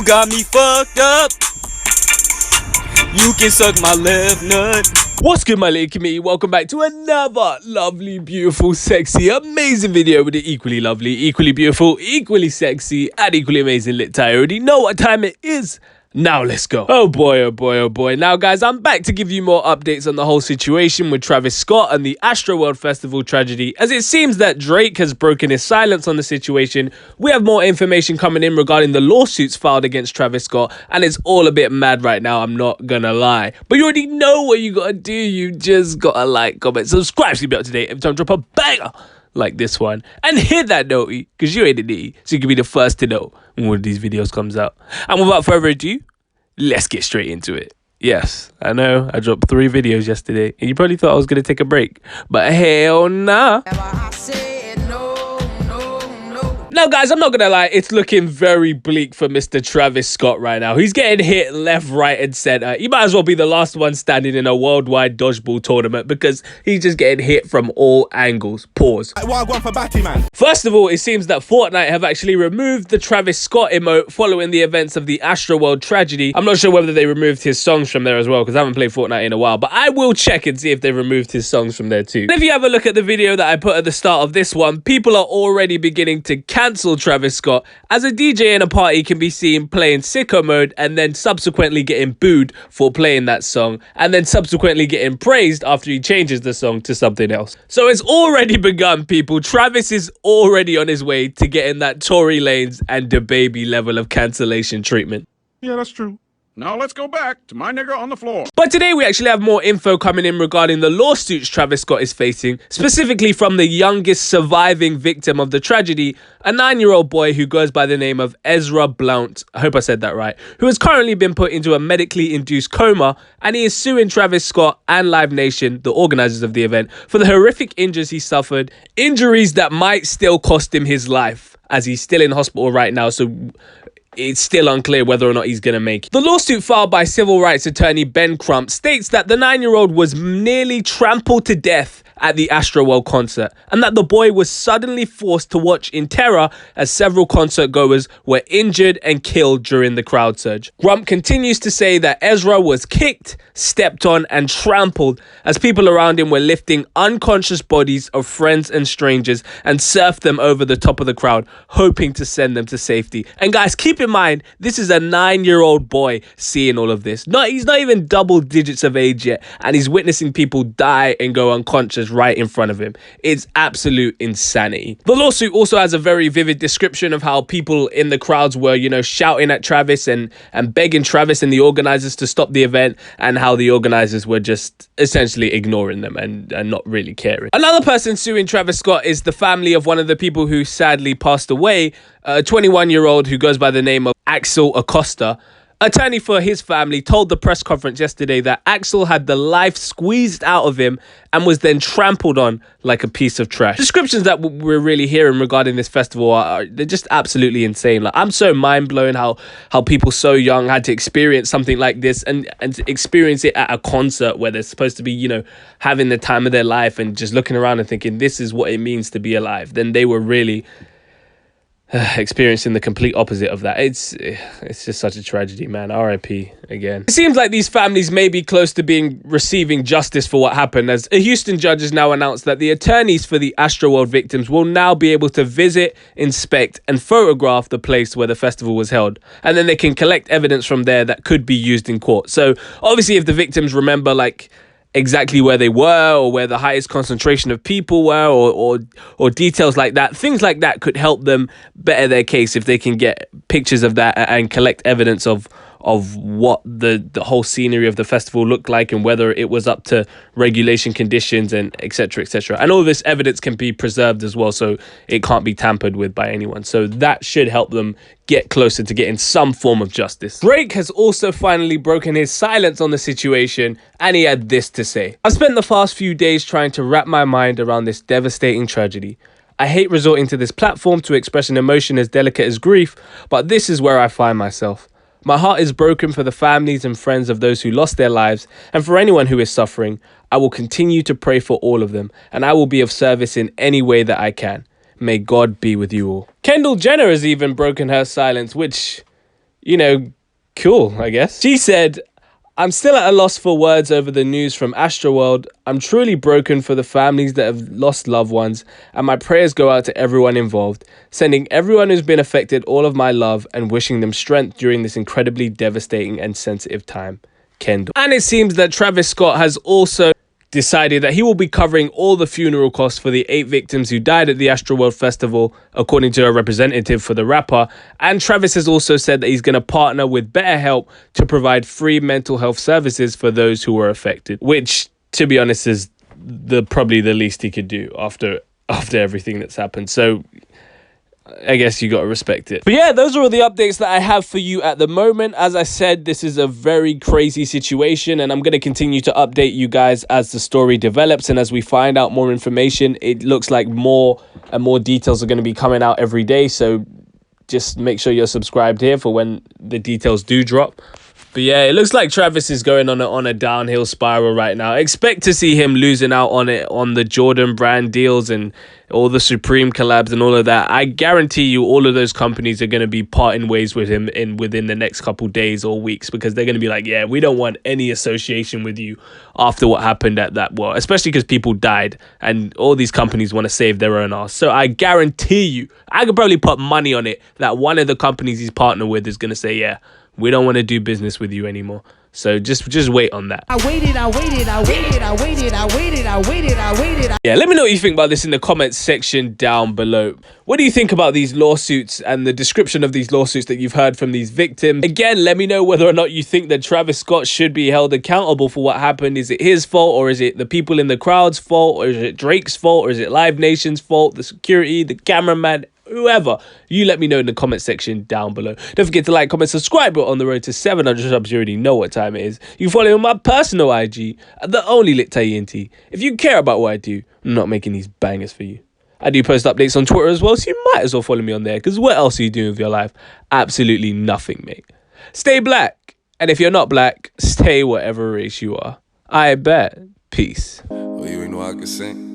got me fucked up. You can suck my left nut. What's good, my little community? Welcome back to another lovely, beautiful, sexy, amazing video with an equally lovely, equally beautiful, equally sexy, and equally amazing lit tie. You already know what time it is. Now let's go. Oh boy, oh boy, oh boy. Now guys, I'm back to give you more updates on the whole situation with Travis Scott and the ASTROWORLD Festival tragedy, as it seems that Drake has broken his silence on the situation. We have more information coming in regarding the lawsuits filed against Travis Scott, and it's all a bit mad right now, I'm not gonna lie. But you already know what you gotta do. You just gotta like, comment, subscribe to be up to date every time I drop a banger like this one, and hit that noty, because you ain't an idiot, so you can be the first to know when one of these videos comes out. And without further ado, let's get straight into it. Yes, I know, I dropped 3 videos yesterday, and you probably thought I was going to take a break, but hell nah. Now guys, I'm not gonna lie, it's looking very bleak for Mr. Travis Scott right now. He's getting hit left, right and center. He might as well be the last one standing in a worldwide dodgeball tournament because he's just getting hit from all angles. Pause. First of all, it seems that Fortnite have actually removed the Travis Scott emote following the events of the ASTROWORLD tragedy. I'm not sure whether they removed his songs from there as well because I haven't played Fortnite in a while, but I will check and see if they removed his songs from there too. And if you have a look at the video that I put at the start of this one, people are already beginning to cancel Travis Scott, as a DJ in a party can be seen playing sicko mode and then subsequently getting booed for playing that song, and then subsequently getting praised after he changes the song to something else. So it's already begun, people. Travis is already on his way to getting that Tory Lanez and DaBaby level of cancellation treatment. Yeah, that's true. Now let's go back to my nigga on the floor. But today we actually have more info coming in regarding the lawsuits Travis Scott is facing, specifically from the youngest surviving victim of the tragedy, a 9-year-old boy who goes by the name of Ezra Blount, I hope I said that right, who has currently been put into a medically induced coma, and he is suing Travis Scott and Live Nation, the organizers of the event, for the horrific injuries he suffered, injuries that might still cost him his life, as he's still in hospital right now, so it's still unclear whether or not he's going to make it. The lawsuit filed by civil rights attorney Ben Crump states that the 9-year-old was nearly trampled to death at the ASTROWORLD concert, and that the boy was suddenly forced to watch in terror as several concert goers were injured and killed during the crowd surge. Crump continues to say that Ezra was kicked, stepped on and trampled as people around him were lifting unconscious bodies of friends and strangers and surfed them over the top of the crowd, hoping to send them to safety. And guys, keep in mind, this is a 9-year-old boy seeing all of this. He's not even double digits of age yet, and he's witnessing people die and go unconscious right in front of him. It's absolute insanity. The lawsuit also has a very vivid description of how people in the crowds were, you know, shouting at Travis and begging Travis and the organizers to stop the event, and how the organizers were just essentially ignoring them and not really caring. Another person suing Travis Scott is the family of one of the people who sadly passed away, a 21-year-old who goes by the name of Axel Acosta. Attorney for his family told the press conference yesterday that Axel had the life squeezed out of him and was then trampled on like a piece of trash. Descriptions that we're really hearing regarding this festival they're just absolutely insane. Like, I'm so mind blown how people so young had to experience something like this and experience it at a concert where they're supposed to be, you know, having the time of their life and just looking around and thinking this is what it means to be alive. Then they were really experiencing the complete opposite of that. It's just such a tragedy, man. RIP again. It seems like these families may be close to receiving justice for what happened, as a Houston judge has now announced that the attorneys for the ASTROWORLD victims will now be able to visit, inspect and photograph the place where the festival was held, and then they can collect evidence from there that could be used in court. So obviously if the victims remember like exactly where they were or where the highest concentration of people were or details like that, things like that could help them better their case if they can get pictures of that and collect evidence of what the whole scenery of the festival looked like and whether it was up to regulation conditions and etc, etc. And all this evidence can be preserved as well, so it can't be tampered with by anyone. So that should help them get closer to getting some form of justice. Drake has also finally broken his silence on the situation, and he had this to say. I've spent the past few days trying to wrap my mind around this devastating tragedy. I hate resorting to this platform to express an emotion as delicate as grief, but this is where I find myself. My heart is broken for the families and friends of those who lost their lives, and for anyone who is suffering. I will continue to pray for all of them, and I will be of service in any way that I can. May God be with you all. Kendal Jenner has even broken her silence, which, you know, cool, I guess. She said, I'm still at a loss for words over the news from ASTROWORLD. I'm truly broken for the families that have lost loved ones, and my prayers go out to everyone involved, sending everyone who's been affected all of my love and wishing them strength during this incredibly devastating and sensitive time. Kendal. And it seems that Travis Scott has also decided that he will be covering all the funeral costs for the 8 victims who died at the ASTROWORLD Festival, according to a representative for the rapper. And Travis has also said that he's going to partner with BetterHelp to provide free mental health services for those who were affected, which, to be honest, is probably the least he could do after everything that's happened. So I guess you got to respect it. But yeah, those are all the updates that I have for you at the moment. As I said, this is a very crazy situation, and I'm going to continue to update you guys as the story develops and as we find out more information. It looks like more and more details are going to be coming out every day, so just make sure you're subscribed here for when the details do drop. But yeah, it looks like Travis is going on a downhill spiral right now. Expect to see him losing out on the Jordan brand deals and all the Supreme collabs and all of that. I guarantee you all of those companies are going to be parting ways with him within the next couple days or weeks, because they're going to be like, yeah, we don't want any association with you after what happened at that war, especially because people died and all these companies want to save their own ass. So I guarantee you, I could probably put money on it that one of the companies he's partnered with is going to say, yeah, we don't want to do business with you anymore. So just wait on that. I waited. Yeah, let me know what you think about this in the comments section down below. What do you think about these lawsuits and the description of these lawsuits that you've heard from these victims? Again, let me know whether or not you think that Travis Scott should be held accountable for what happened. Is it his fault, or is it the people in the crowd's fault, or is it Drake's fault, or is it Live Nation's fault, the security, the cameraman, whoever? You let me know in the comment section down below. Don't forget to like, comment, subscribe. We're on the road to 700 subs. You already know what time it is. You can follow me on my personal IG at the only lit ENT. If you care about what I do, I'm not making these bangers for you. I do post updates on Twitter as well, so you might as well follow me on there, because what else are you doing with your life? Absolutely nothing, mate. Stay black, and if you're not black, stay whatever race you are. I bet. Peace. Oh, you ain't know I could sing?